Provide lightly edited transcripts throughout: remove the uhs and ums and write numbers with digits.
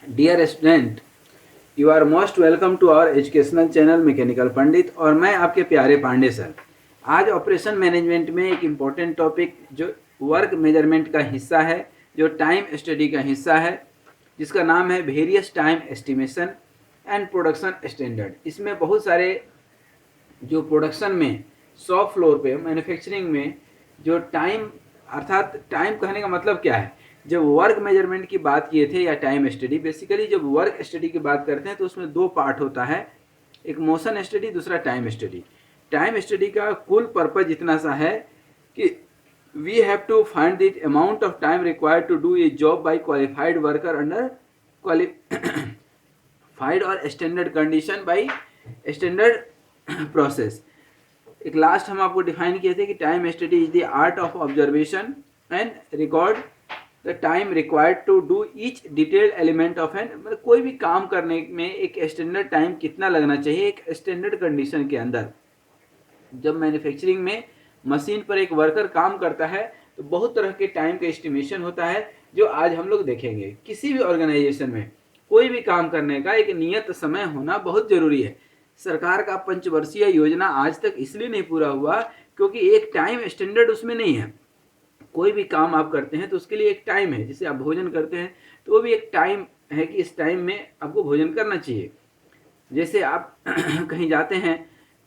Dear student, you are most welcome to our educational channel mechanical Pandit और मैं आपके प्यारे पांडे सर। आज ऑपरेशन मैनेजमेंट में एक इम्पॉर्टेंट टॉपिक जो वर्क मेजरमेंट का हिस्सा है, जो टाइम स्टडी का हिस्सा है, जिसका नाम है various time estimation and production standard. इसमें बहुत सारे जो प्रोडक्शन में शॉप फ्लोर पे मैन्युफैक्चरिंग में जो टाइम, अर्थात टाइम कहने का मतलब क्या है, जब वर्क मेजरमेंट की बात किए थे या टाइम स्टडी, बेसिकली जब वर्क स्टडी की बात करते हैं तो उसमें दो पार्ट होता है, एक मोशन स्टडी, दूसरा टाइम स्टडी। टाइम स्टडी का कुल पर्पज इतना सा है कि we have to find the amount of time required to do a job by qualified worker under qualified और standard condition by standard process. एक लास्ट हम आपको डिफाइन किए थे कि time study is the art of observation and record the time required to do each detailed element of an, मतलब कोई भी काम करने में एक स्टैंडर्ड टाइम कितना लगना चाहिए एक स्टैंडर्ड कंडीशन के अंदर। जब मैन्युफैक्चरिंग में मशीन पर एक वर्कर काम करता है तो बहुत तरह के टाइम का एस्टिमेशन होता है, जो आज हम लोग देखेंगे। किसी भी ऑर्गेनाइजेशन में कोई भी काम करने का एक नियत समय होना बहुत जरूरी है। सरकार का पंचवर्षीय योजना आज तक इसलिए नहीं पूरा हुआ क्योंकि एक टाइम स्टैंडर्ड उसमें नहीं है। कोई भी काम आप करते हैं तो उसके लिए एक टाइम है, जैसे आप भोजन करते हैं तो वो भी एक टाइम है कि इस टाइम में आपको भोजन करना चाहिए। जैसे आप कहीं जाते हैं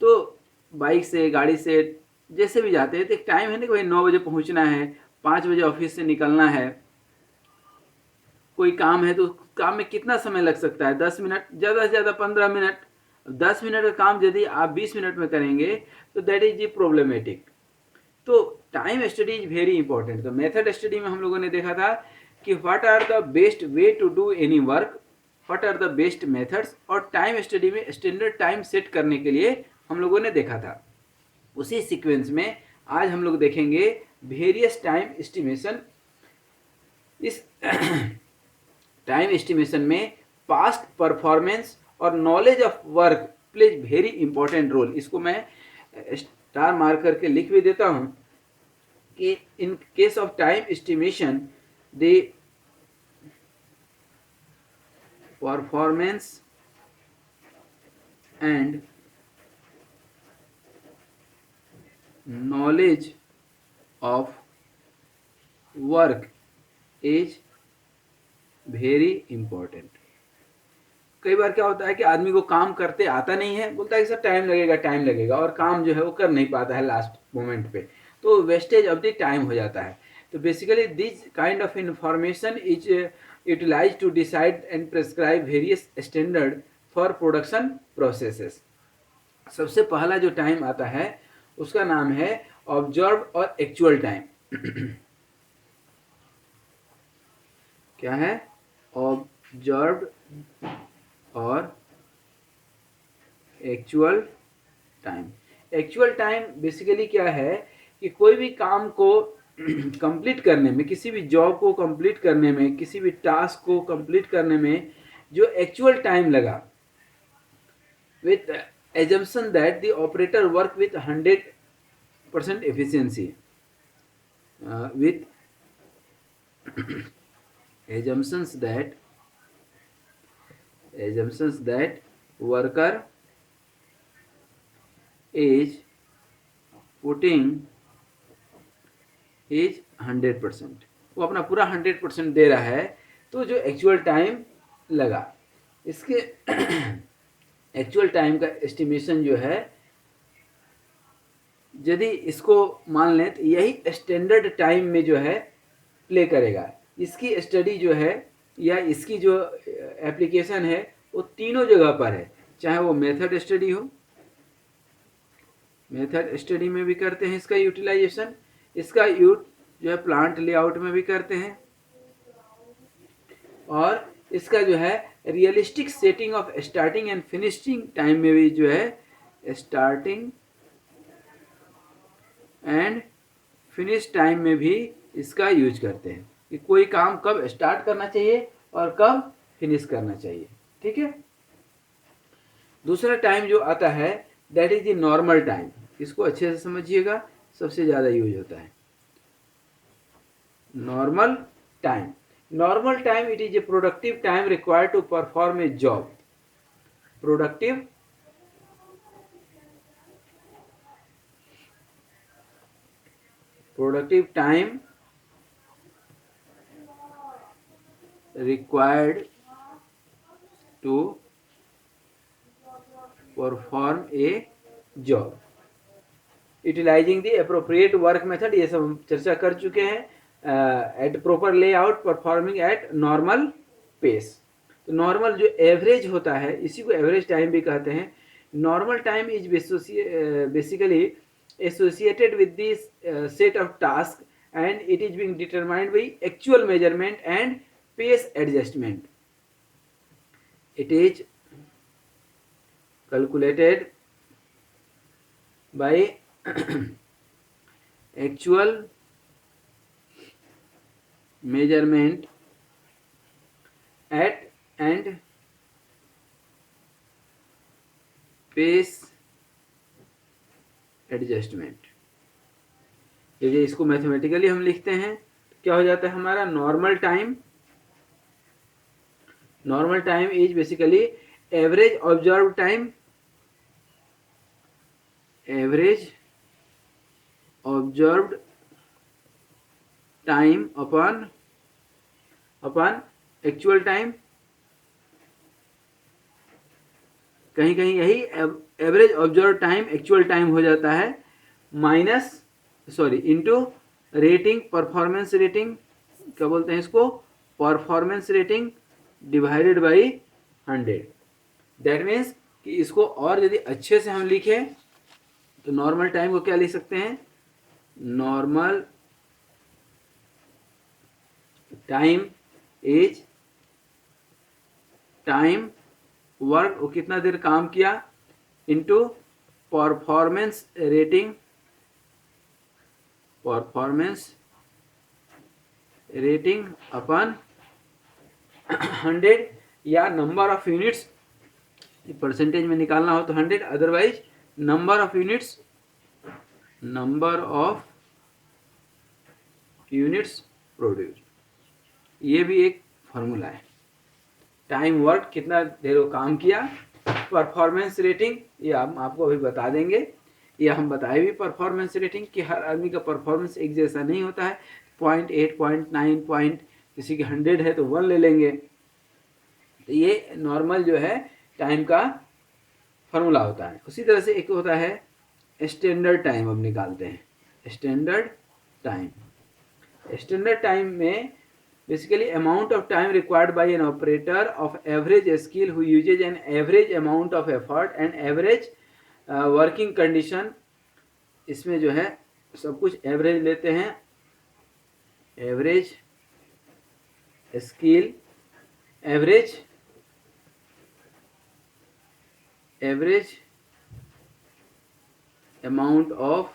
तो बाइक से, गाड़ी से, जैसे भी जाते हैं तो एक टाइम है ना कि भाई 9 बजे पहुंचना है, 5 बजे ऑफिस से निकलना है। कोई काम है तो काम में कितना समय लग सकता है, 10 मिनट, ज़्यादा से ज़्यादा 15 मिनट। 10 मिनट का काम यदि आप 20 मिनट में करेंगे तो दैट इज द प्रॉब्लमेटिक। तो time study is very important. तो मेथड स्टडी में हम लोगों ने देखा था कि what are the best way to do any work, what are the best methods, और टाइम स्टडी में स्टैंडर्ड टाइम सेट करने के लिए हम लोगों ने देखा था। उसी सीक्वेंस में आज हम लोग देखेंगे वेरियस टाइम एस्टिमेशन। इस टाइम एस्टिमेशन में पास्ट परफॉर्मेंस और knowledge of work plays very important role. इसको मैं स्टार मार्क करके लिख भी देता हूं कि in case of time estimation the performance and knowledge of work is very important. कई बार क्या होता है कि आदमी को काम करते आता नहीं है, बोलता है कि सर टाइम लगेगा टाइम लगेगा, और काम जो है वो कर नहीं पाता है लास्ट मोमेंट पे, तो वेस्टेज ऑफ द टाइम हो जाता है। तो basically this kind of information is utilise to decide and prescribe various standard for production processes. सबसे पहला जो टाइम आता है उसका नाम है ऑब्जर्व और एक्चुअल टाइम। क्या है? ऑब्जर्व और actual time. Actual time basically क्या है कि कोई भी काम को कंप्लीट करने में, किसी भी जॉब को कंप्लीट करने में, किसी भी टास्क को कंप्लीट करने में जो एक्चुअल टाइम लगा, with assumption that the operator work with 100% efficiency, with assumptions that worker is putting is 100%, वो अपना पूरा 100% दे रहा है, तो जो एक्चुअल टाइम लगा, इसके एक्चुअल टाइम का एस्टिमेशन जो है, यदि इसको मान लें तो यही स्टैंडर्ड टाइम में जो है प्ले करेगा। इसकी स्टडी जो है या इसकी जो एप्लीकेशन है वो तीनों जगह पर है, चाहे वो मेथड स्टडी हो, मेथड स्टडी में भी करते हैं इसका यूटिलाइजेशन, इसका यूज जो है प्लांट लेआउट में भी करते हैं, और इसका जो है realistic setting of starting and finishing time में भी जो है स्टार्टिंग एंड फिनिश टाइम में भी इसका यूज करते हैं कि कोई काम कब स्टार्ट करना चाहिए और कब फिनिश करना चाहिए। ठीक है। दूसरा टाइम जो आता है that is the normal time. इसको अच्छे से समझिएगा, सबसे ज़्यादा यूज होता है normal time. Normal time, it is a productive time required to perform a job. Productive time required to perform a job. Utilising the appropriate work method, ये सब हम चर्चा कर चुके हैं. At proper layout, performing at normal pace. तो normal जो average होता है, इसी को एवरेज टाइम भी कहते हैं. Normal time is basically associated with this set of task and it is being determined by actual measurement and pace adjustment. It is calculated by actual measurement at and pace adjustment. यदि इसको mathematically हम लिखते हैं तो क्या हो जाता है हमारा normal time. Normal time is basically average observe time, average observed time upon actual time. कहीं कहीं यही average observe time actual time हो जाता है, इनटू रेटिंग, परफॉर्मेंस रेटिंग, क्या बोलते हैं इसको, performance rating divided by 100. That means कि इसको और यदि अच्छे से हम लिखें तो नॉर्मल टाइम को क्या लिख सकते हैं, normal time is time work, वो कितना देर काम किया, इनटू परफॉर्मेंस रेटिंग, अपन 100, या नंबर ऑफ यूनिट्स, परसेंटेज में निकालना हो तो 100, otherwise number of units produced. ये भी एक फॉर्मूला है. टाइम वर्क, कितना देर वो काम किया. परफॉर्मेंस रेटिंग, ये हम आपको अभी बता देंगे, या हम बताए भी परफॉर्मेंस रेटिंग कि हर आदमी का परफॉर्मेंस एक जैसा नहीं होता है. 0.8, 0.9, किसी के 100 है तो 1 ले लेंगे. तो ये नॉर्मल जो है टाइम का फॉर्मूला होता है. उसी तरह से एक होता है स्टैंडर्ड टाइम. अब निकालते हैं स्टैंडर्ड टाइम. स्टैंडर्ड टाइम में basically amount of time required by an operator of average skill who uses an average amount of effort and average working condition. इसमें जो है सब कुछ एवरेज लेते हैं, average skill, average amount of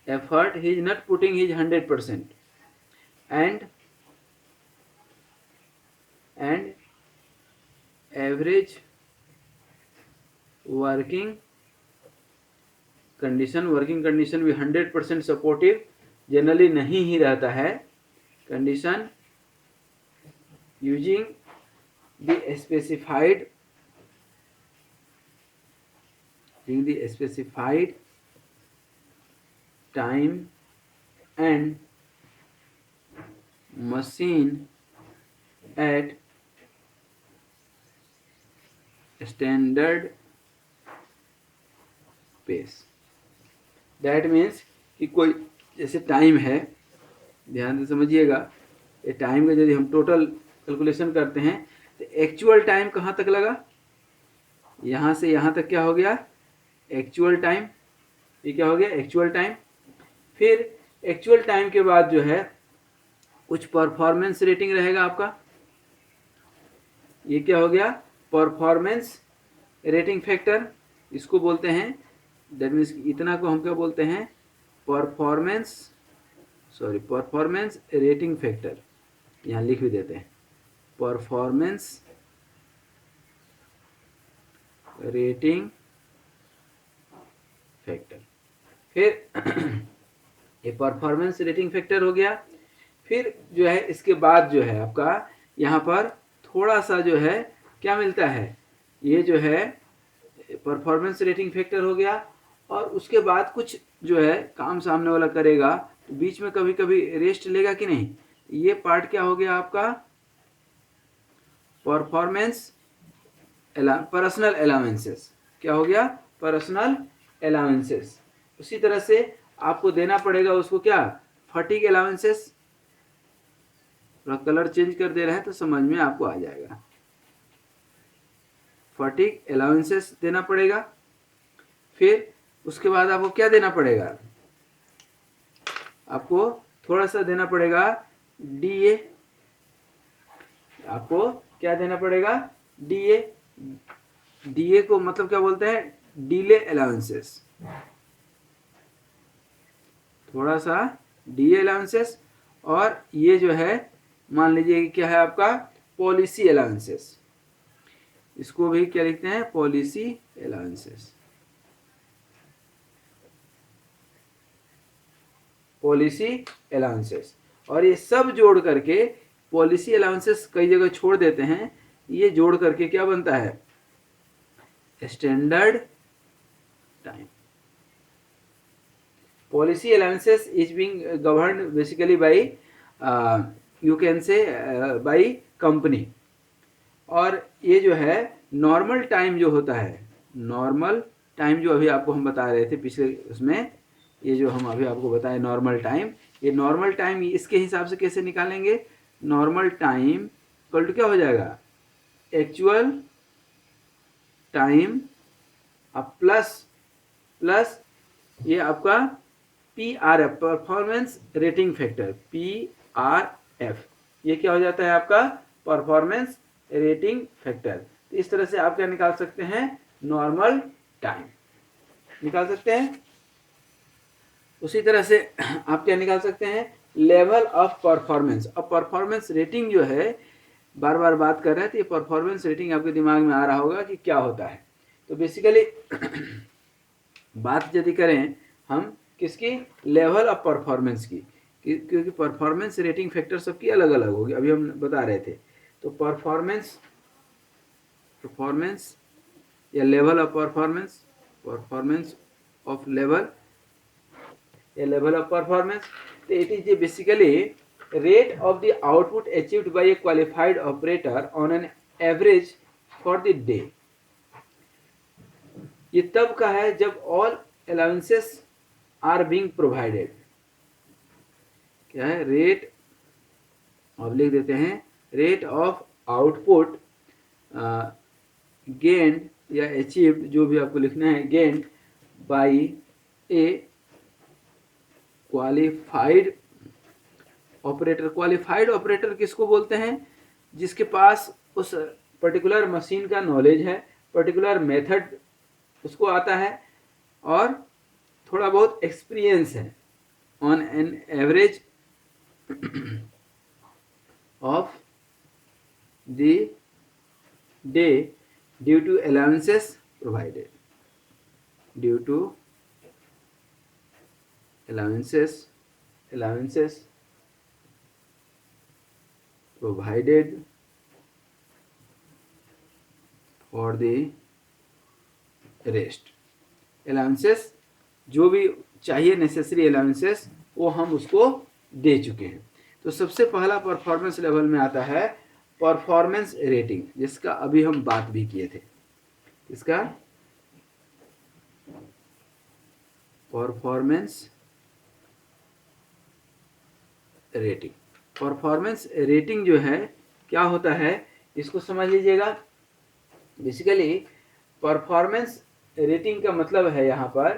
effort, he is not putting his 100%, and average working condition भी 100% supportive generally नहीं ही रहता है. Condition using the specified time and machine at standard pace. That means कि कोई जैसे टाइम है, ध्यान से समझिएगा, ये टाइम का यदि हम टोटल कैलकुलेशन करते हैं तो एक्चुअल टाइम कहाँ तक लगा, यहाँ से यहाँ तक क्या हो गया, एक्चुअल टाइम. ये क्या हो गया, एक्चुअल टाइम. फिर एक्चुअल टाइम के बाद जो है कुछ परफॉर्मेंस रेटिंग रहेगा आपका. ये क्या हो गया, परफॉर्मेंस रेटिंग फैक्टर, इसको बोलते हैं. दैट मीन्स इतना को हम क्या बोलते हैं, परफॉर्मेंस रेटिंग फैक्टर. यहाँ लिख भी देते हैं, परफॉर्मेंस रेटिंग फैक्टर. फिर ये परफॉर्मेंस रेटिंग फैक्टर हो गया. फिर जो है इसके बाद जो है आपका यहाँ पर थोड़ा सा जो है क्या मिलता है, ये जो है परफॉर्मेंस रेटिंग फैक्टर हो गया, और उसके बाद कुछ जो है काम सामने वाला करेगा तो बीच में कभी कभी रेस्ट लेगा कि नहीं, ये पार्ट क्या हो गया आपका परफॉर्मेंस पर्सनल अलाउंसेस। क्या हो गया, पर्सनल अलाउंसेस। उसी तरह से आपको देना पड़ेगा उसको क्या, फटीग अलाउंसेस। थोड़ा कलर चेंज कर दे रहे हैं तो समझ में आपको आ जाएगा। फटीग अलाउंसेस देना पड़ेगा। फिर उसके बाद आपको क्या देना पड़ेगा, आपको थोड़ा सा देना पड़ेगा डीए। आपको क्या देना पड़ेगा, डीए। डीए को मतलब क्या बोलते हैं, डीले अलाउंसेस। थोड़ा सा डीए अलाउंसेस, और ये जो है मान लीजिए क्या है आपका पॉलिसी अलाउंसेस। इसको भी क्या लिखते हैं, पॉलिसी अलाउंसेस। Policy allowances. और ये सब जोड़ करके, पॉलिसी अलाउंसेस कई जगह छोड़ देते हैं, ये जोड़ करके क्या बनता है, standard time. Policy allowances is being governed basically bye you can से बाय कंपनी। और ये जो है नॉर्मल टाइम जो होता है, नॉर्मल टाइम जो अभी आपको हम बता रहे थे पिछले उसमें, ये जो हम अभी आपको बताए नॉर्मल टाइम, ये नॉर्मल टाइम इसके हिसाब से कैसे निकालेंगे, नॉर्मल टाइम इक्वल टू क्या हो जाएगा, एक्चुअल टाइम प्लस ये आपका PRF, performance rating factor, PRF, ये क्या हो जाता है आपका परफॉर्मेंस रेटिंग फैक्टर। तो इस तरह से आप क्या निकाल सकते हैं, नॉर्मल टाइम निकाल सकते हैं। उसी तरह से आप क्या निकाल सकते हैं, लेवल ऑफ परफॉर्मेंस। अब परफॉर्मेंस रेटिंग जो है, बार बार बात कर रहे हैं तो ये परफॉर्मेंस रेटिंग आपके दिमाग में आ रहा होगा कि क्या होता है। तो बेसिकली बात यदि करें हम किसकी, लेवल ऑफ परफॉर्मेंस की, क्योंकि परफॉर्मेंस रेटिंग फैक्टर सबकी अलग अलग होगी, अभी हम बता रहे थे। तो परफॉर्मेंस या level of performance of level, या लेवल ऑफ परफॉर्मेंस, तो it is basically rate of the output achieved by a qualified operator on an average for the day। ये तब का है जब all allowances are being provided। क्या है, rate, अब लिख देते हैं रेट ऑफ आउटपुट गेन्ड या अचीव्ड, जो भी आपको लिखना है, gained by a qualified operator. Qualified operator किसको बोलते हैं, जिसके पास उस पर्टिकुलर मशीन का नॉलेज है, पर्टिकुलर मेथड उसको आता है, और थोड़ा बहुत एक्सपीरियंस है on an average of the day due to allowances provided, due to allowances provided for the rest। allowances जो भी चाहिए नेसेसरी अलाउंसेस वो हम उसको दे चुके हैं। तो सबसे पहला परफॉर्मेंस लेवल में आता है परफॉर्मेंस रेटिंग, जिसका अभी हम बात भी किए थे। इसका परफॉर्मेंस रेटिंग, परफॉर्मेंस रेटिंग जो है क्या होता है, इसको समझ लीजिएगा। बेसिकली परफॉर्मेंस रेटिंग का मतलब है यहाँ पर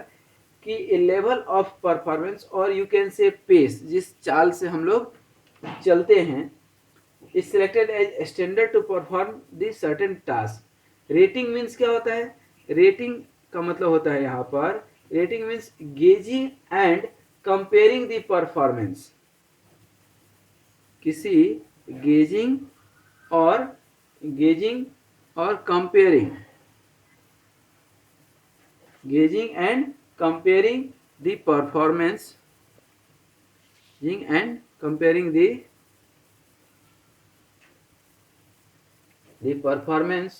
कि ए लेवल ऑफ परफॉर्मेंस, और यू कैन से पेस, जिस चाल से हम लोग चलते हैं, is selected as standard to perform the certain task. Rating means क्या होता है, रेटिंग का मतलब होता है यहाँ पर, rating means gauging and comparing the performance, किसी गेजिंग और कंपेयरिंग, gauging and comparing the performance, comparing the performance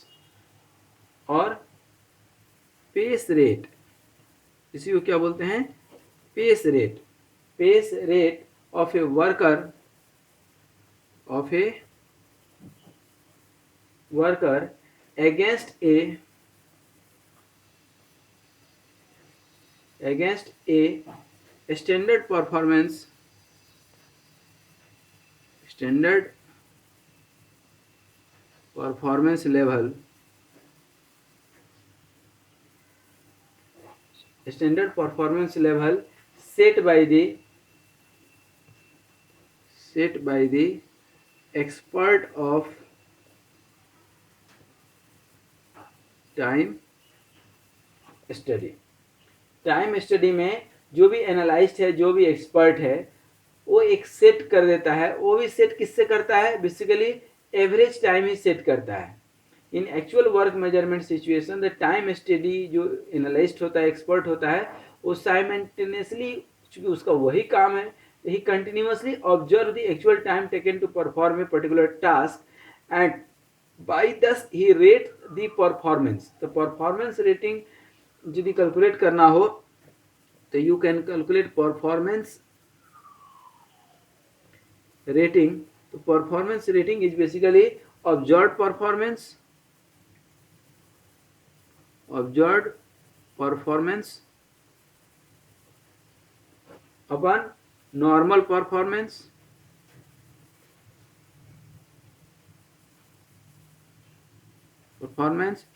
और पेस रेट, इसी को क्या बोलते हैं, pace rate, pace rate of a worker against a standard performance level, set by the expert of time study में जो भी एनालिस्ट है, जो भी एक्सपर्ट है, वो एक सेट कर देता है। वो भी सेट किससे करता है, बेसिकली एवरेज टाइम ही सेट करता है। इन actual work measurement situation the time study जो एनालिस्ट होता है, एक्सपर्ट होता है, वो साइमल्टेनियसली, चूंकि उसका वही काम है, he continuously observe the actual time taken to perform a particular task and by thus he rate the performance। तो परफॉर्मेंस रेटिंग यदि कैलकुलेट करना हो तो you can calculate performance rating. तो performance rating is basically observed performance upon normal performance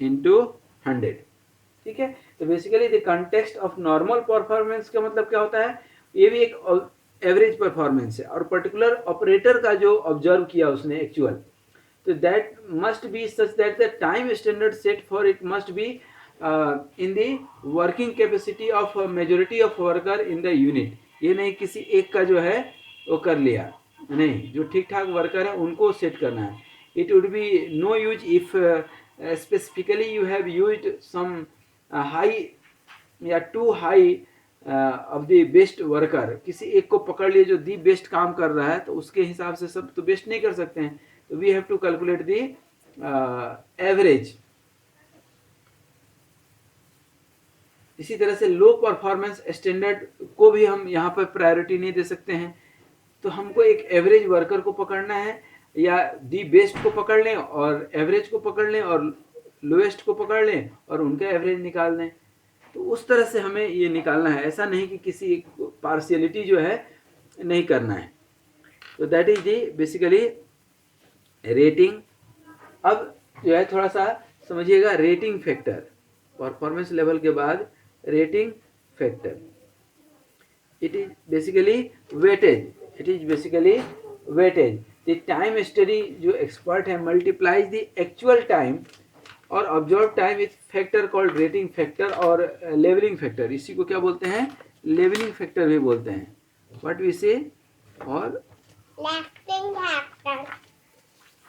into 100। ठीक है, तो basically the context of normal performance का मतलब क्या होता है, ये भी एक एवरेज परफॉर्मेंस है और पर्टिकुलर ऑपरेटर का जो ऑब्जर्व किया उसने एक्चुअल, तो that must be such that the time standard set for it must be in the working capacity of majority of worker in the unit. ये नहीं किसी एक का जो है वो कर लिया, नहीं, जो ठीक ठाक वर्कर है उनको सेट करना है। It would be no use if specifically you have used some high या too high of the best worker। किसी एक को पकड़ लिए जो दी बेस्ट काम कर रहा है, तो उसके हिसाब से सब तो बेस्ट नहीं कर सकते हैं, तो we have to calculate the average. इसी तरह से लो परफॉर्मेंस स्टैंडर्ड को भी हम यहाँ पर प्रायोरिटी नहीं दे सकते हैं, तो हमको एक एवरेज वर्कर को पकड़ना है, या दी बेस्ट को पकड़ लें और एवरेज को पकड़ लें और लोएस्ट को पकड़ लें और उनका एवरेज निकाल लें। तो उस तरह से हमें ये निकालना है, ऐसा नहीं कि किसी पार्शियलिटी जो है नहीं करना है। तो that is the basically rating. अब जो है थोड़ा सा समझिएगा रेटिंग फैक्टर, परफॉर्मेंस लेवल के बाद rating factor, it is basically weightage. The time study जो एक्सपर्ट है मल्टीप्लाइज द एक्चुअल टाइम और observe time with factor called rating factor और लेवलिंग फैक्टर। इसी को क्या बोलते हैं, लेवलिंग फैक्टर भी बोलते हैं। व्हाट वी से, और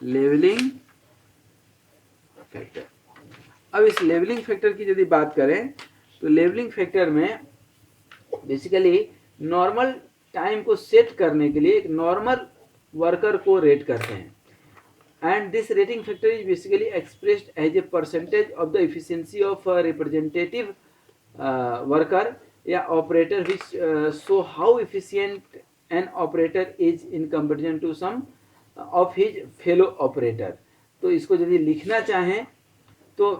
लेवलिंग फैक्टर। अब इस लेवलिंग फैक्टर की यदि बात करें तो लेवलिंग फैक्टर में बेसिकली नॉर्मल टाइम को सेट करने के लिए एक नॉर्मल वर्कर को रेट करते हैं, and this rating factor is basically expressed as a percentage of the efficiency of representative worker या operator which show how efficient an operator is in comparison to some of his fellow operator. तो इसको यदि लिखना चाहें तो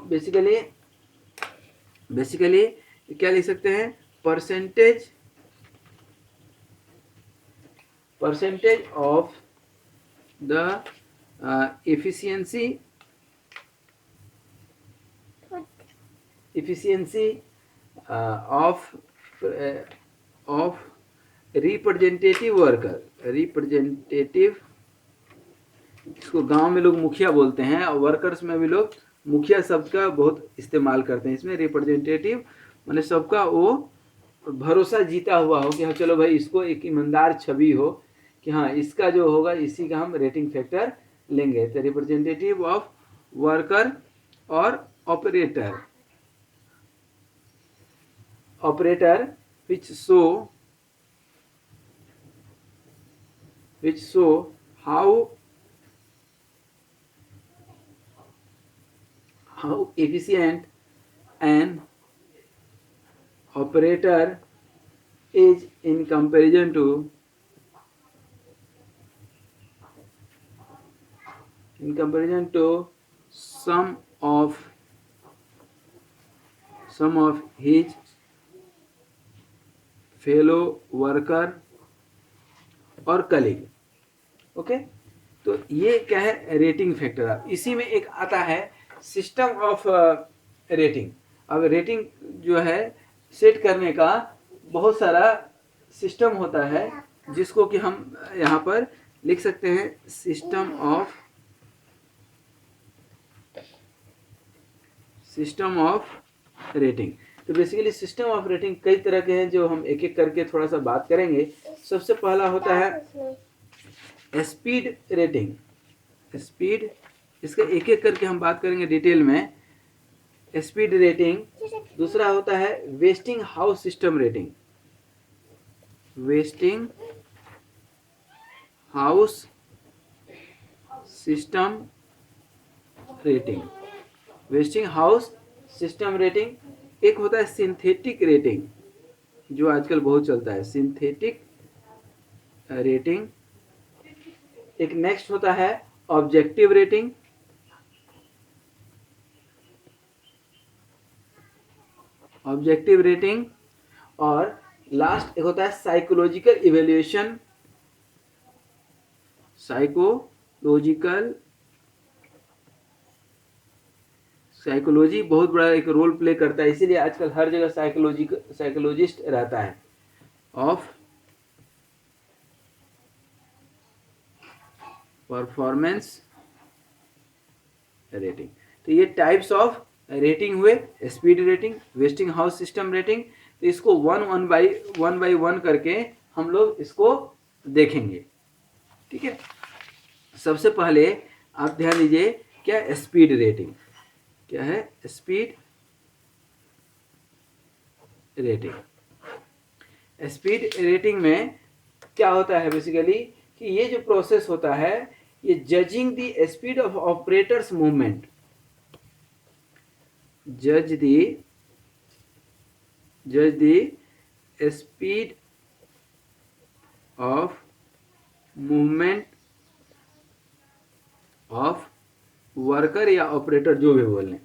basically क्या लिख सकते हैं, percentage of the efficiency of representative worker। इसको गांव में लोग मुखिया बोलते हैं और वर्कर्स में भी लोग मुखिया शब्द का बहुत इस्तेमाल करते हैं। इसमें रिप्रेजेंटेटिव माने सबका वो भरोसा जीता हुआ हो कि हाँ चलो भाई, इसको एक ईमानदार छवि हो कि हाँ इसका जो होगा इसी का हम रेटिंग फैक्टर लेंगे। तो रिप्रेजेंटेटिव ऑफ वर्कर और operator which show which show how efficient an operator is in comparison to some of his fellow worker और कलीग. ओके, तो ये क्या है, रेटिंग फैक्टर. अब इसी में एक आता है सिस्टम ऑफ रेटिंग. अब रेटिंग जो है सेट करने का बहुत सारा सिस्टम होता है, जिसको कि हम यहाँ पर लिख सकते हैं सिस्टम ऑफ रेटिंग. तो बेसिकली सिस्टम ऑफ रेटिंग कई तरह के हैं, जो हम एक एक करके थोड़ा सा बात करेंगे. सबसे पहला होता है स्पीड रेटिंग. स्पीड, इसका एक एक करके हम बात करेंगे डिटेल में. Speed rating. दूसरा होता है wasting house system rating. Wasting house system rating. Wasting house system rating. एक होता है सिंथेटिक रेटिंग, जो आजकल बहुत चलता है, सिंथेटिक रेटिंग. एक नेक्स्ट होता है ऑब्जेक्टिव रेटिंग. Objective rating. और लास्ट एक होता है साइकोलॉजिकल इवेल्युएशन. साइकोलॉजी बहुत बड़ा एक रोल प्ले करता है, इसीलिए आजकल हर जगह साइकोलॉजिस्ट रहता है. Of performance rating. तो ये टाइप्स ऑफ रेटिंग हुए. Speed rating, wasting house system rating. तो इसको वन बाई वन करके हम लोग इसको देखेंगे. ठीक है, सबसे पहले आप ध्यान दीजिए, क्या स्पीड रेटिंग. क्या है स्पीड रेटिंग. स्पीड रेटिंग में क्या होता है बेसिकली, कि ये जो प्रोसेस होता है, ये judging the speed of operator's movement. जज the speed of movement of worker या ऑपरेटर, जो भी बोलने,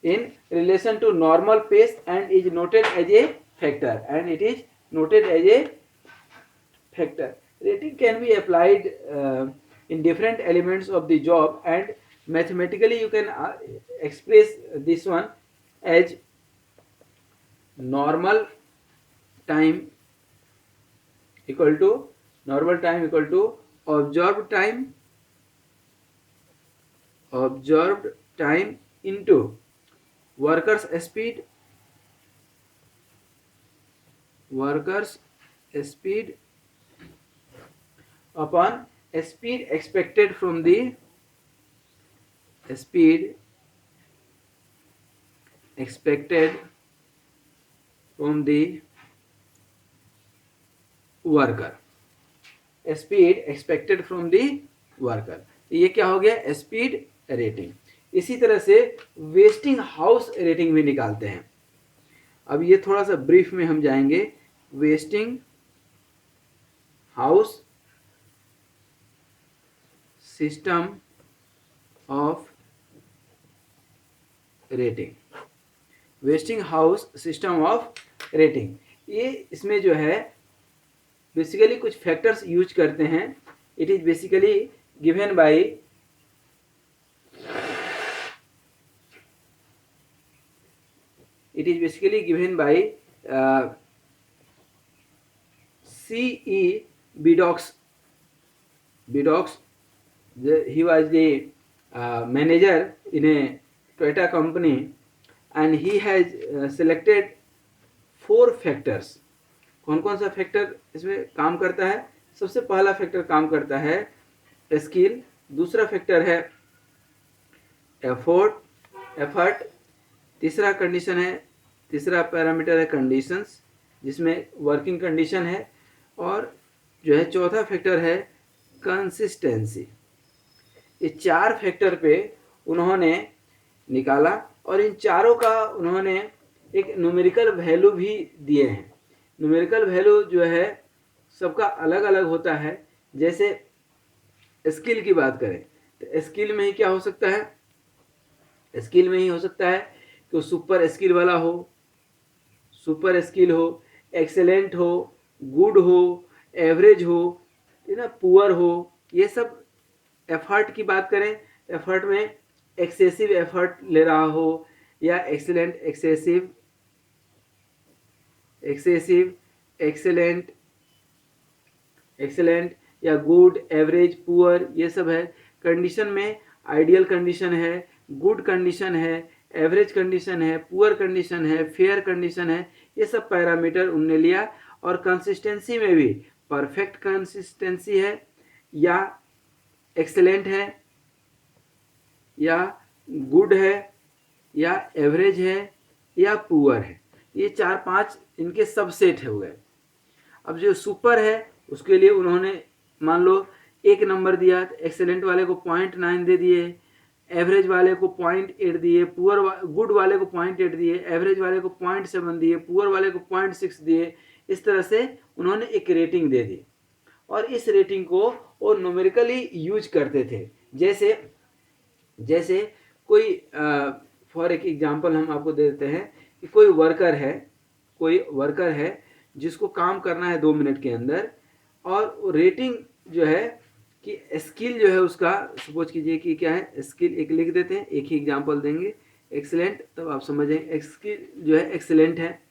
in relation to normal pace and is noted as a factor. Rating can be applied in different elements of the job, and mathematically you can express this one as normal time equal to observed time into workers speed upon speed expected from the worker. Speed expected from the worker. ये क्या हो गया, speed rating. इसी तरह से wasting house rating भी निकालते हैं. अब ये थोड़ा सा ब्रीफ में हम जाएंगे. Wasting house system of rating. Wasting house system of rating, ये इसमें जो है बेसिकली कुछ फैक्टर्स यूज करते हैं. It is basically given by C.E. Bedox. He was the manager in a Toyota company, and he has selected 4 factors. कौन कौन सा फैक्टर इसमें काम करता है? सबसे पहला फैक्टर काम करता है स्किल. दूसरा फैक्टर है एफर्ट. तीसरा पैरामीटर है कंडीशंस, जिसमें वर्किंग कंडीशन है. और जो है चौथा फैक्टर है कंसिस्टेंसी। ये 4 फैक्टर पे उन्होंने निकाला और इन चारों का उन्होंने एक न्यूमेरिकल वैल्यू भी दिए हैं। न्यूमेरिकल वैल्यू जो है सबका अलग अलग होता है। जैसे स्किल की बात करें तो स्किल में ही क्या हो सकता है, स्किल में ही हो सकता है कि वो सुपर स्किल वाला हो, सुपर स्किल हो, एक्सेलेंट हो, गुड हो, एवरेज हो, है ना, पुअर हो। ये सब एफर्ट की बात करें, एफर्ट में एक्सेसिव एफर्ट ले रहा हो या excellent, excessive, excessive, excellent, excellent या गुड, एवरेज, पुअर, ये सब है। कंडीशन में आइडियल कंडीशन है, गुड कंडीशन है, एवरेज कंडीशन है, पुअर कंडीशन है, फेयर कंडीशन है। ये सब पैरामीटर उनने लिया। और कंसिस्टेंसी में भी परफेक्ट कंसिस्टेंसी है या एक्सेलेंट है या गुड है या एवरेज है या पुअर है। ये 4-5 इनके सबसेट हो गए। अब जो सुपर है उसके लिए उन्होंने मान लो 1 नंबर दिया तो एक्सेलेंट वाले को 0.9 दे दिए, एवरेज वाले को 0.8 दिए, गुड वाले को 0.8 दिए, एवरेज वाले को 0.7 दिए, पुअर वाले को 0.6 दिए। इस तरह से उन्होंने एक रेटिंग दे दी और इस रेटिंग को वो न्यूमेरिकली यूज करते थे। जैसे जैसे कोई फॉर एक एग्जांपल हम आपको दे देते हैं कि कोई वर्कर है जिसको काम करना है 2 मिनट के अंदर, और रेटिंग जो है कि स्किल जो है उसका, सपोज कीजिए कि क्या है स्किल, एक लिख देते हैं, एक ही एग्जांपल देंगे, एक्सीलेंट, तब आप समझेंगे। स्किल जो है एक्सीलेंट है।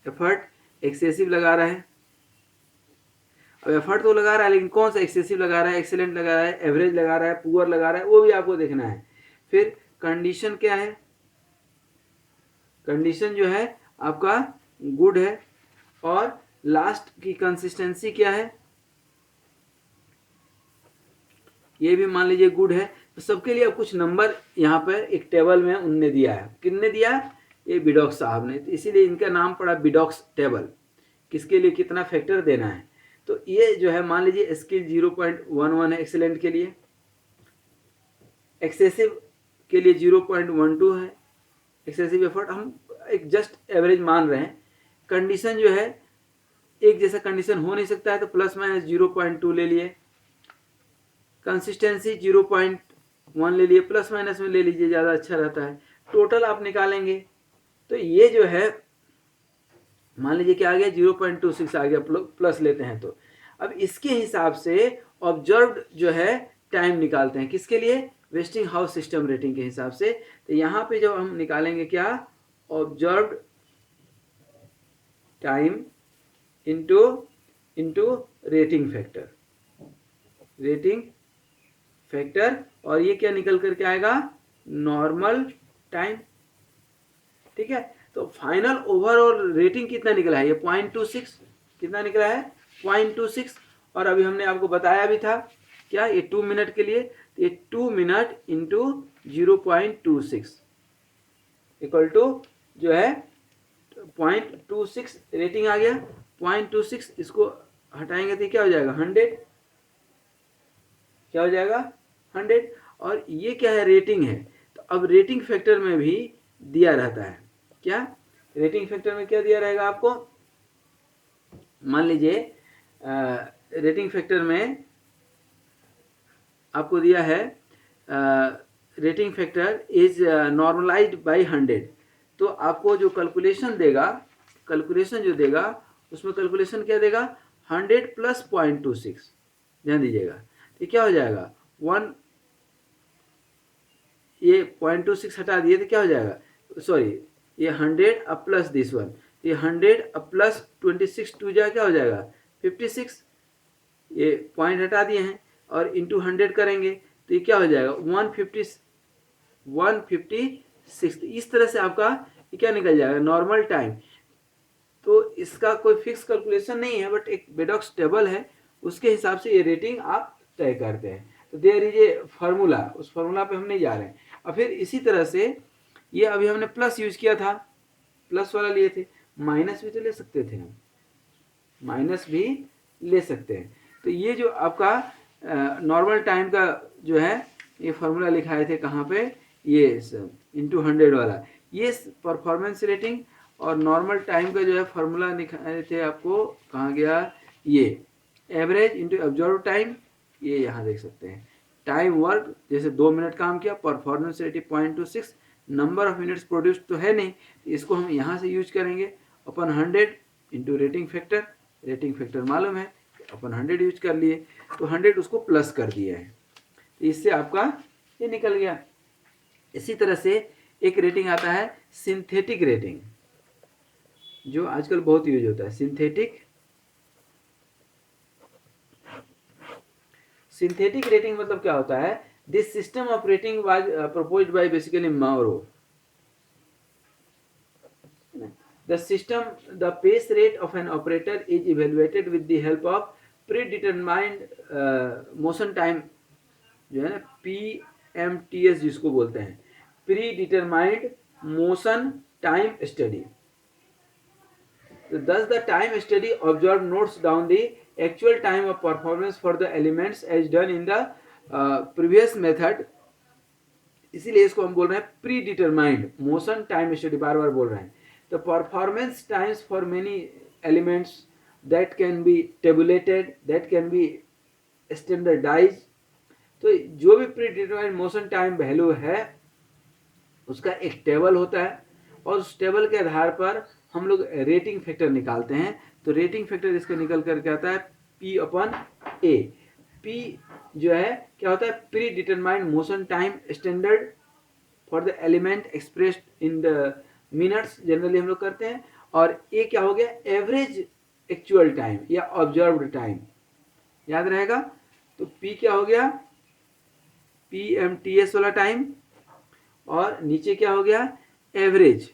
एफर्ट एक्सेसिव लगा रहा है। अब एफर्ट तो लगा रहा है लेकिन कौन सा एक्सेसिव लगा रहा है, एक्सीलेंट लगा रहा है, एवरेज लगा रहा है, पुअर लगा रहा है, वो भी आपको देखना है। फिर कंडीशन क्या है, कंडीशन जो है आपका गुड है। और लास्ट की कंसिस्टेंसी क्या है, ये भी मान लीजिए गुड है। तो सबके लिए अब कुछ नंबर यहाँ पर एक टेबल में उनने दिया है। किसने दिया, ये बिडॉक्स साहब ने। तो इसीलिए इनका नाम पड़ा बिडॉक्स टेबल, किसके लिए कितना फैक्टर देना है। तो ये जो है मान लीजिए स्किल 0.11 है एक्सेलेंट के लिए, एक्सेसिव के लिए 0.12 है, एक्सेसिव एफर्ट हम एक जस्ट एवरेज मान रहे हैं। कंडीशन जो है एक जैसा कंडीशन हो नहीं सकता है तो प्लस माइनस 0.2 ले लिए। कंसिस्टेंसी 0.1 ले लिए, प्लस माइनस में ले लीजिए, ज़्यादा अच्छा रहता है। टोटल आप निकालेंगे तो ये जो है मान लीजिए क्या आ गया 0.26 आ गया, प्लस लेते हैं तो अब इसके हिसाब से ऑब्जर्व्ड जो है टाइम निकालते हैं। किसके लिए, वेस्टिंग हाउस सिस्टम रेटिंग के हिसाब से। तो यहाँ पे जब हम निकालेंगे क्या, observed time into rating factor, और ये क्या निकल करके आएगा, नॉर्मल टाइम। ठीक है, तो फाइनल ओवरऑल रेटिंग कितना निकला है, ये 0.26 कितना निकला है, 0.26। और अभी हमने आपको बताया भी था क्या, ये 2 मिनट के लिए, तो ये 2 मिनट इंटू 0.26 इक्वल टू जो है 0.26 रेटिंग आ गया। 0.26 इसको हटाएंगे तो क्या हो जाएगा 100, क्या हो जाएगा 100। और ये क्या है, रेटिंग है। तो अब रेटिंग फैक्टर में भी दिया रहता है क्या, रेटिंग फैक्टर में क्या दिया रहेगा आपको, मान लीजिए रेटिंग फैक्टर में आपको दिया है rating factor is normalised by 100। तो आपको जो कैलकुलेशन देगा, कैलकुलेशन जो देगा उसमें कैलकुलेशन क्या देगा, 100 प्लस 0.26, ध्यान दीजिएगा। तो क्या हो जाएगा 1, ये 0.26 हटा दिए तो क्या हो जाएगा, सॉरी ये 100 अब प्लस दिस वन, ये 100 अब प्लस 26 टू जा क्या हो जाएगा 56, ये पॉइंट हटा दिए हैं और इंटू 100 करेंगे तो ये क्या हो जाएगा 156। इस तरह से आपका ये क्या निकल जाएगा, नॉर्मल टाइम। तो इसका कोई फिक्स कैलकुलेशन नहीं है, बट एक बेडॉक्स टेबल है, उसके हिसाब से ये रेटिंग आप तय करते हैं। तो देयर इज ए फार्मूला, उस फार्मूला पे हम नहीं जा रहे हैं। और फिर इसी तरह से ये अभी हमने प्लस यूज किया था, प्लस वाला लिए थे, माइनस भी तो ले सकते थे हम, माइनस भी ले सकते हैं। तो ये जो आपका नॉर्मल टाइम का जो है ये फार्मूला लिखाए थे कहाँ पे, ये इंटू 100 वाला, ये परफॉर्मेंस रेटिंग और नॉर्मल टाइम का जो है फार्मूला दिखाए थे आपको, कहाँ गया, ये एवरेज इंटू ऑब्जर्व टाइम, ये यहाँ देख सकते हैं। टाइम वर्क जैसे 2 मिनट काम किया, performance rating 0.26, number of minutes produce तो है नहीं, इसको हम यहाँ से यूज करेंगे अपन 100 इंटू रेटिंग फैक्टर मालूम है, अपन 100 यूज कर लिए, तो 100 उसको प्लस कर दिया है, तो इससे आपका ये निकल गया। इसी तरह से एक रेटिंग आता है सिंथेटिक रेटिंग, जो आजकल बहुत यूज होता है। सिंथेटिक रेटिंग मतलब क्या होता है, this system of rating was proposed by basically Mauro. The pace rate of an operator is evaluated with the help of predetermined motion time, जो है ना PMTS जिसको बोलते हैं, predetermined motion time study. Thus the time study observed notes down the actual time of performance for the elements as done in the previous method। इसीलिए इसको हम बोल रहे हैं predetermined motion time study, बार बार बोल रहे हैं। The performance times for many elements that can be tabulated, that can be standardized। तो जो भी प्रीडिटरमाइंड मोशन टाइम वैल्यू है उसका एक टेबल होता है, और उस टेबल के आधार पर हम लोग रेटिंग फैक्टर निकालते हैं। तो रेटिंग फैक्टर इसका निकल करके आता है P/A। P जो है क्या होता है, pre determined motion time standard for the element expressed in the minutes, generally हम लोग करते हैं। और ए क्या हो गया, एवरेज एक्चुअल टाइम या ऑब्जर्व्ड टाइम, याद रहेगा। तो पी क्या हो गया, PMTS वाला टाइम, और नीचे क्या हो गया, एवरेज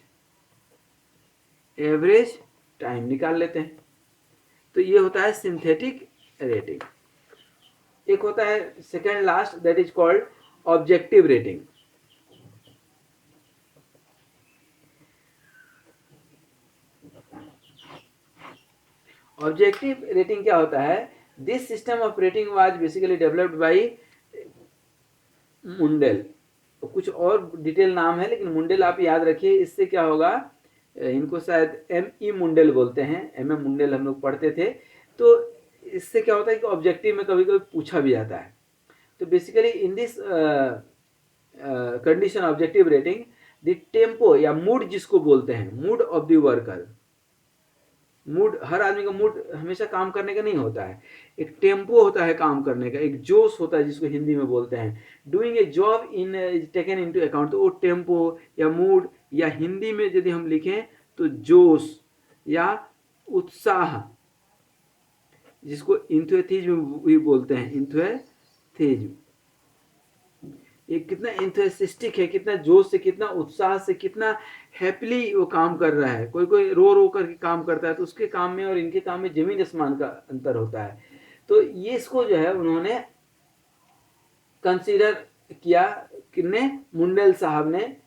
टाइम निकाल लेते हैं। तो ये होता है सिंथेटिक रेटिंग। एक होता है second last, that is called objective rating. Objective rating क्या होता है, this system of rating was basically developed by Mundell. तो कुछ और डिटेल नाम है, लेकिन मुंडेल आप याद रखिए। इससे क्या होगा, इनको शायद M.E. मुंडेल बोलते हैं, MM मुंडेल हम लोग पढ़ते थे। तो इससे क्या होता है कि ऑब्जेक्टिव में कभी कभी पूछा भी जाता है। तो basically in this condition objective rating, the tempo या मूड जिसको बोलते हैं, mood of the worker, mood, हर आदमी का मूड हमेशा काम करने का नहीं होता है, एक टेम्पो होता है काम करने का, एक जोश होता है जिसको हिंदी में बोलते हैं। Doing a job in taken into account, तो वो टेम्पो या मूड, या हिंदी में यदि हम लिखें तो जोश या उत्साह, जिसको इंथुसिज्म भी बोलते हैं, इंथुसिज्म। ये कितना इंथुसिस्टिक है, कितना जोश से, कितना उत्साह से, कितना हैप्पीली वो काम कर रहा है। कोई कोई रो रो करके काम करता है, तो उसके काम में और इनके काम में जमीन आसमान का अंतर होता है। तो ये इसको जो है उन्होंने कंसीडर किया, किसने, मुंडेल साहब ने,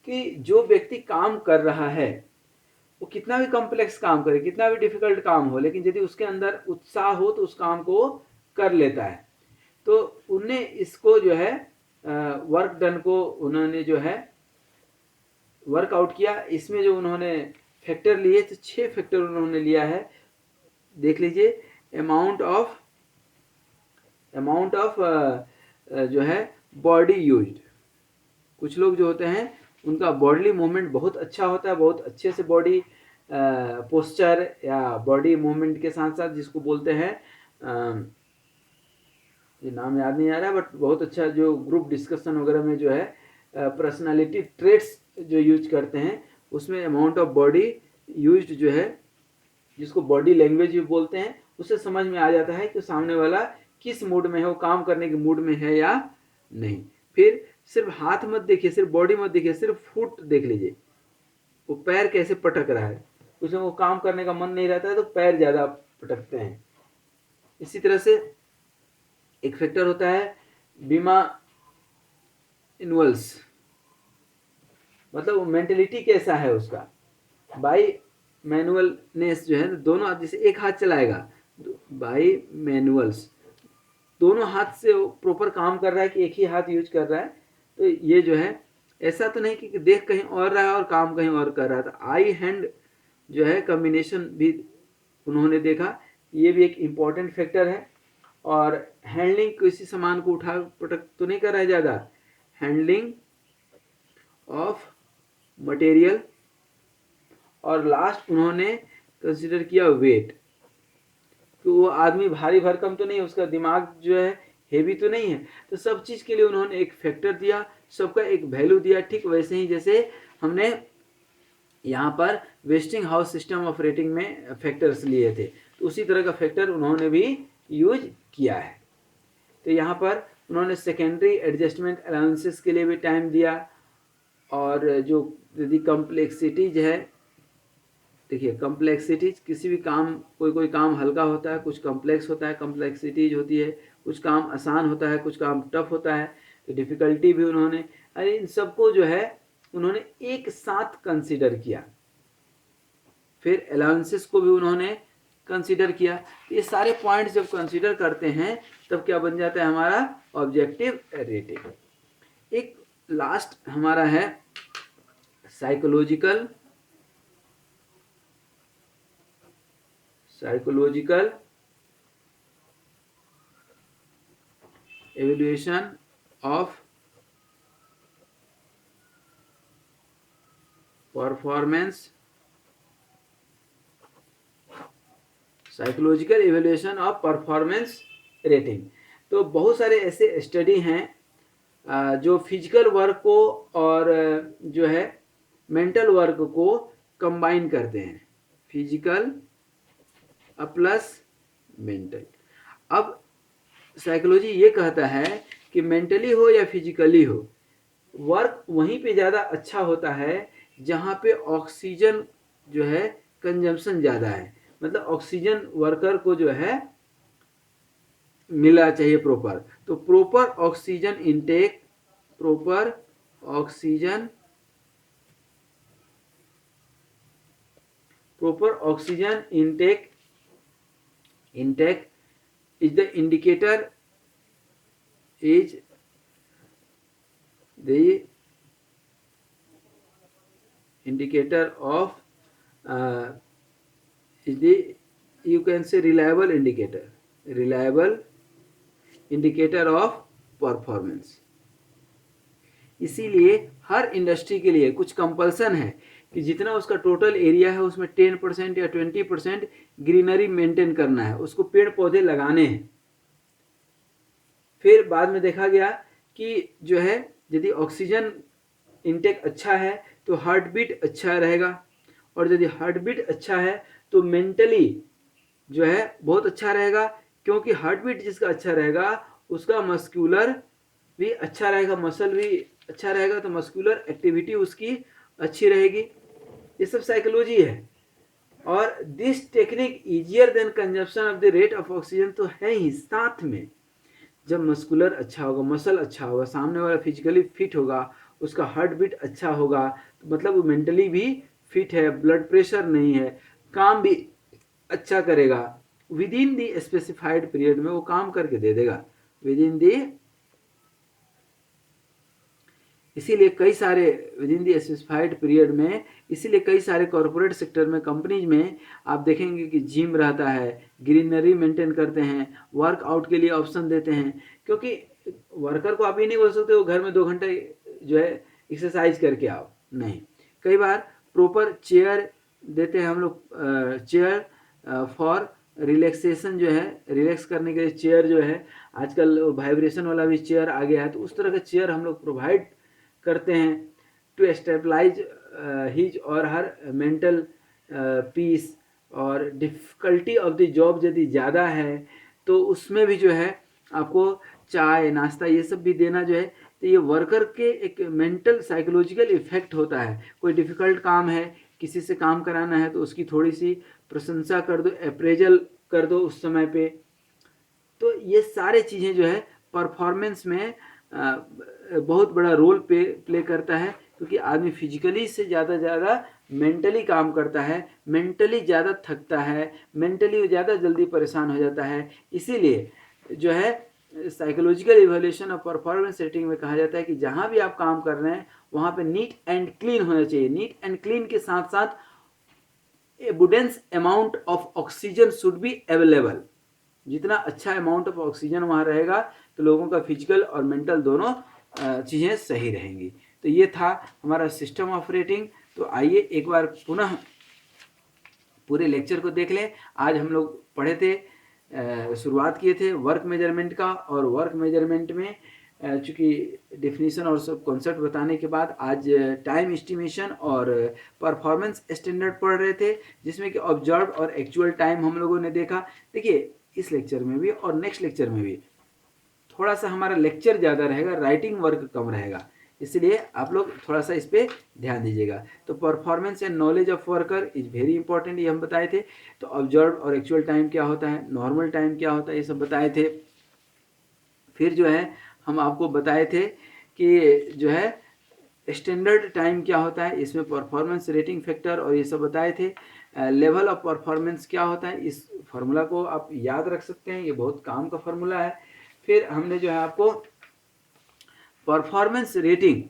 कि जो व्यक्ति काम कर रहा है वो कितना भी कॉम्प्लेक्स काम करे, कितना भी डिफिकल्ट काम हो, लेकिन यदि उसके अंदर उत्साह हो तो उस काम को कर लेता है। तो उनने इसको जो है वर्क डन को उन्होंने जो है वर्कआउट किया। इसमें जो उन्होंने फैक्टर लिए, तो 6 फैक्टर उन्होंने लिया है, देख लीजिए। अमाउंट ऑफ जो है बॉडी यूज्ड, कुछ लोग जो होते हैं उनका बॉडीली मूवमेंट बहुत अच्छा होता है, बहुत अच्छे से बॉडी पोस्चर या बॉडी मूवमेंट के साथ साथ, जिसको बोलते हैं ये नाम याद नहीं आ रहा है, बट बहुत अच्छा जो ग्रुप डिस्कशन वगैरह में जो है पर्सनालिटी ट्रेट्स जो यूज करते हैं, उसमें अमाउंट ऑफ बॉडी यूज्ड जो है, जिसको बॉडी लैंग्वेज भी बोलते हैं, उससे समझ में आ जाता है कि सामने वाला किस मूड में है, वो काम करने के मूड में है या नहीं। फिर सिर्फ हाथ मत देखिए, सिर्फ बॉडी मत देखिए, सिर्फ फुट देख लीजिए, वो पैर कैसे पटक रहा है। कुछ लोगों को काम करने का मन नहीं रहता है तो पैर ज़्यादा पटकते हैं। इसी तरह से एक फैक्टर होता है बीमा इनवल्स, मतलब मेंटेलिटी कैसा है उसका। बाई मैनुअलनेस जो है, दोनों जैसे एक हाथ चलाएगा, बाय मैनुअल्स, दोनों हाथ से वो प्रॉपर काम कर रहा है कि एक ही हाथ यूज कर रहा है। तो ये जो है ऐसा तो नहीं कि देख कहीं और रहा है और काम कहीं और कर रहा है। तो आई हैंड जो है कॉम्बिनेशन भी उन्होंने देखा, ये भी एक इम्पॉर्टेंट फैक्टर है। और हैंडलिंग, किसी सामान को उठा पटक तो नहीं कर रहा है ज़्यादा, हैंडलिंग ऑफ मटेरियल। और लास्ट उन्होंने कंसिडर किया वेट, तो वो आदमी भारी भरकम तो नहीं, उसका दिमाग जो है हेवी तो नहीं है। तो सब चीज़ के लिए उन्होंने एक फैक्टर दिया, सबका एक वैल्यू दिया। ठीक वैसे ही जैसे हमने यहाँ पर wasting house system of rating में फैक्टर्स लिए थे, तो उसी तरह का फैक्टर उन्होंने भी यूज किया है। तो यहाँ पर उन्होंने सेकेंडरी एडजस्टमेंट अलाउंसेस के लिए भी टाइम दिया। और जो यदि कम्प्लेक्सिटीज है, देखिए कम्प्लेक्सिटीज किसी भी काम, कोई काम हल्का होता है, कुछ कम्प्लेक्स होता है, कम्प्लेक्सिटीज होती है, कुछ काम आसान होता है, कुछ काम टफ होता है। तो डिफ़िकल्टी भी उन्होंने, अरे इन सबको जो है उन्होंने एक साथ कंसिडर किया। फिर अलाउंसेस को भी उन्होंने कंसिडर किया। ये सारे पॉइंट्स जब कंसिडर करते हैं तब क्या बन जाता है हमारा ऑब्जेक्टिव रेटिंग। एक लास्ट हमारा है psychological evaluation of performance, psychological evaluation of performance rating. तो बहुत सारे ऐसे स्टडी हैं जो फिजिकल वर्क को और जो है मेंटल वर्क को कंबाइन करते हैं, फिजिकल प्लस मेंटल। अब साइकोलॉजी ये कहता है कि मेंटली हो या फिजिकली हो, वर्क वहीं पे ज़्यादा अच्छा होता है जहाँ पे ऑक्सीजन जो है कंजम्पशन ज़्यादा है। मतलब ऑक्सीजन वर्कर को जो है मिलना चाहिए प्रॉपर। तो proper oxygen intake, proper oxygen intake is the indicator of is the, you can say, reliable indicator of performance। इसीलिए हर इंडस्ट्री के लिए कुछ कंपल्सन है कि जितना उसका टोटल एरिया है उसमें 10% या 20% ग्रीनरी मेंटेन करना है, उसको पेड़ पौधे लगाने हैं। फिर बाद में देखा गया कि जो है यदि ऑक्सीजन इनटेक अच्छा है तो हार्ट बीट अच्छा रहेगा, और यदि हार्ट बीट अच्छा है तो मेंटली जो है बहुत अच्छा रहेगा, क्योंकि हार्ट बीट जिसका अच्छा रहेगा उसका मस्कुलर भी अच्छा रहेगा, मसल भी अच्छा रहेगा, तो मस्कुलर एक्टिविटी उसकी अच्छी रहेगी। ये सब साइकोलॉजी है। और this technique easier than consumption of the rate of oxygen, तो है ही साथ में। जब मस्कुलर अच्छा होगा, मसल अच्छा होगा, सामने वाला फिजिकली फिट होगा, उसका हार्ट बीट अच्छा होगा, तो मतलब वो मेंटली भी फिट है, ब्लड प्रेशर नहीं है, काम भी अच्छा करेगा, with in the specified period में वो काम करके दे देगा, विद इन दी। इसीलिए कई सारे with in the specified period में, इसीलिए कई सारे कॉरपोरेट सेक्टर में, कंपनीज में आप देखेंगे कि जिम रहता है, ग्रीनरी मेंटेन करते हैं, वर्कआउट के लिए ऑप्शन देते हैं। क्योंकि वर्कर को आप ये नहीं बोल सकते वो घर में 2 घंटे जो है एक्सरसाइज करके आओ, नहीं। कई बार प्रॉपर चेयर देते हैं हम लोग, चेयर फॉर रिलैक्सेशन, जो है रिलैक्स करने के लिए चेयर जो है, आजकल वाइब्रेशन वाला भी चेयर आ गया है, तो उस तरह का चेयर हम लोग प्रोवाइड करते हैं टू स्टेबलाइज हिज और हर मेंटल पीस। और डिफ़िकल्टी ऑफ द जॉब यदि ज़्यादा है तो उसमें भी जो है आपको चाय नाश्ता ये सब भी देना जो है, तो ये वर्कर के एक मेंटल साइकोलॉजिकल इफेक्ट होता है। कोई डिफ़िकल्ट काम है, किसी से काम कराना है, तो उसकी थोड़ी सी प्रशंसा कर दो, अप्रेजल कर दो उस समय पे। तो ये सारे चीज़ें जो है परफॉर्मेंस में बहुत बड़ा रोल प्ले करता है, क्योंकि आदमी फिजिकली से ज़्यादा मेंटली काम करता है, मेंटली ज़्यादा थकता है, मेंटली ज़्यादा जल्दी परेशान हो जाता है। इसीलिए जो है साइकोलॉजिकल इवैल्यूएशन और परफॉर्मेंस रेटिंग में कहा जाता है कि जहाँ भी आप काम कर रहे हैं वहाँ पे नीट एंड क्लीन होना चाहिए। नीट एंड क्लीन के साथ साथ एबुडेंस amount of oxygen should be available. जितना अच्छा अमाउंट ऑफ ऑक्सीजन वहाँ रहेगा तो लोगों का फिजिकल और मेंटल दोनों चीज़ें सही रहेंगी। तो ये था हमारा सिस्टम ऑफ रेटिंग। तो आइए एक बार पुनः पूरे लेक्चर को देख लें। आज हम लोग पढ़े थे, शुरुआत किए थे वर्क मेजरमेंट का, और वर्क मेजरमेंट में चूँकि डेफिनेशन और सब कॉन्सेप्ट बताने के बाद आज टाइम एस्टिमेशन और परफॉर्मेंस स्टैंडर्ड पढ़ रहे थे, जिसमें कि ऑब्जर्व और एक्चुअल टाइम हम लोगों ने देखा। देखिए इस लेक्चर में भी और नेक्स्ट लेक्चर में भी थोड़ा सा हमारा लेक्चर ज़्यादा रहेगा, राइटिंग वर्क कम रहेगा, इसलिए आप लोग थोड़ा सा इस पर ध्यान दीजिएगा। तो performance and knowledge of worker is very important, ये हम बताए थे। तो ऑब्जर्व और एक्चुअल टाइम क्या होता है, नॉर्मल टाइम क्या होता है, ये सब बताए थे। फिर जो है हम आपको बताए थे कि जो है स्टैंडर्ड टाइम क्या होता है, इसमें परफॉर्मेंस रेटिंग फैक्टर और ये सब बताए थे। लेवल ऑफ परफॉर्मेंस क्या होता है, इस फार्मूला को आप याद रख सकते हैं, ये बहुत काम का फार्मूला है। फिर हमने जो है आपको परफॉर्मेंस रेटिंग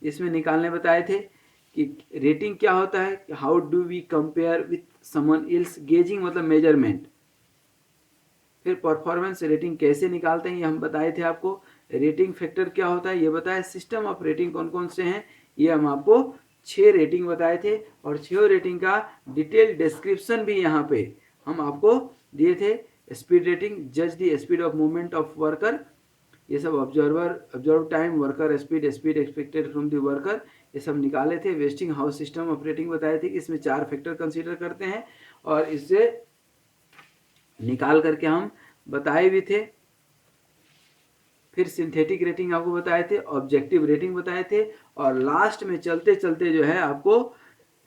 इसमें निकालने बताए थे कि रेटिंग क्या होता है, how do we compare with someone else, gauging मतलब मेजरमेंट। फिर परफॉर्मेंस रेटिंग कैसे निकालते हैं ये हम बताए थे आपको। रेटिंग फैक्टर क्या होता है ये बताया। सिस्टम ऑफ रेटिंग कौन कौन से हैं ये हम आपको 6 रेटिंग बताए थे, और 6 रेटिंग का डिटेल डिस्क्रिप्शन भी यहाँ पे हम आपको दिए थे। स्पीड रेटिंग, जज the speed of movement of worker, ये सब observe time, worker speed, speed expected from the worker, ये सब निकाले थे। Wasting house system of rating बताए थे कि इसमें 4 फैक्टर कंसीडर करते हैं, और इससे निकाल करके हम बताए भी थे। फिर सिंथेटिक रेटिंग आपको बताए थे, ऑब्जेक्टिव रेटिंग बताए थे, और लास्ट में चलते चलते जो है आपको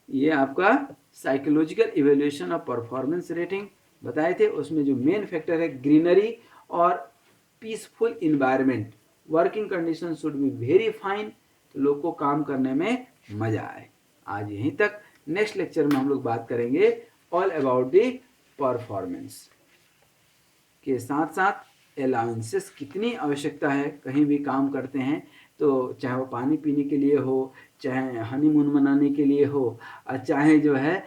ये आपका psychological evaluation of performance rating बताए थे। उसमें जो मेन फैक्टर है ग्रीनरी और peaceful environment, working condition should be very fine, तो लोग को काम करने में मजा आए। आज यहीं तक। नेक्स्ट लेक्चर में हम लोग बात करेंगे ऑल अबाउट द परफॉर्मेंस के साथ साथ अलाउंसेस कितनी आवश्यकता है। कहीं भी काम करते हैं तो चाहे वो पानी पीने के लिए हो, चाहे हनीमून मनाने के लिए हो, चाहे जो है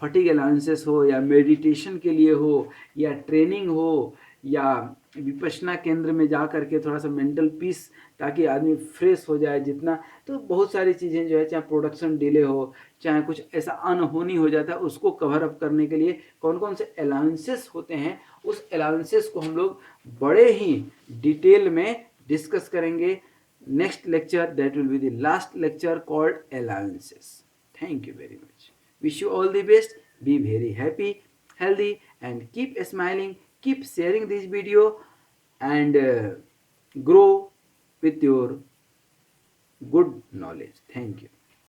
फटीग अलाउंसेस हो, या मेडिटेशन के लिए हो, या ट्रेनिंग हो, या विपश्यना केंद्र में जा कर के थोड़ा सा मेंटल पीस ताकि आदमी फ्रेश हो जाए जितना। तो बहुत सारी चीज़ें जो है, चाहे प्रोडक्शन डिले हो, चाहे कुछ ऐसा अनहोनी हो जाता है, उसको कवर अप करने के लिए कौन कौन से अलाउंसेस होते हैं, उस अलाउंसेस को हम लोग बड़े ही डिटेल में डिस्कस करेंगे। Next lecture, that will be the last lecture called allowances. Thank you very much. Wish you all the best, be very happy, healthy, and keep smiling, keep sharing this video, and grow with your good knowledge. Thank you.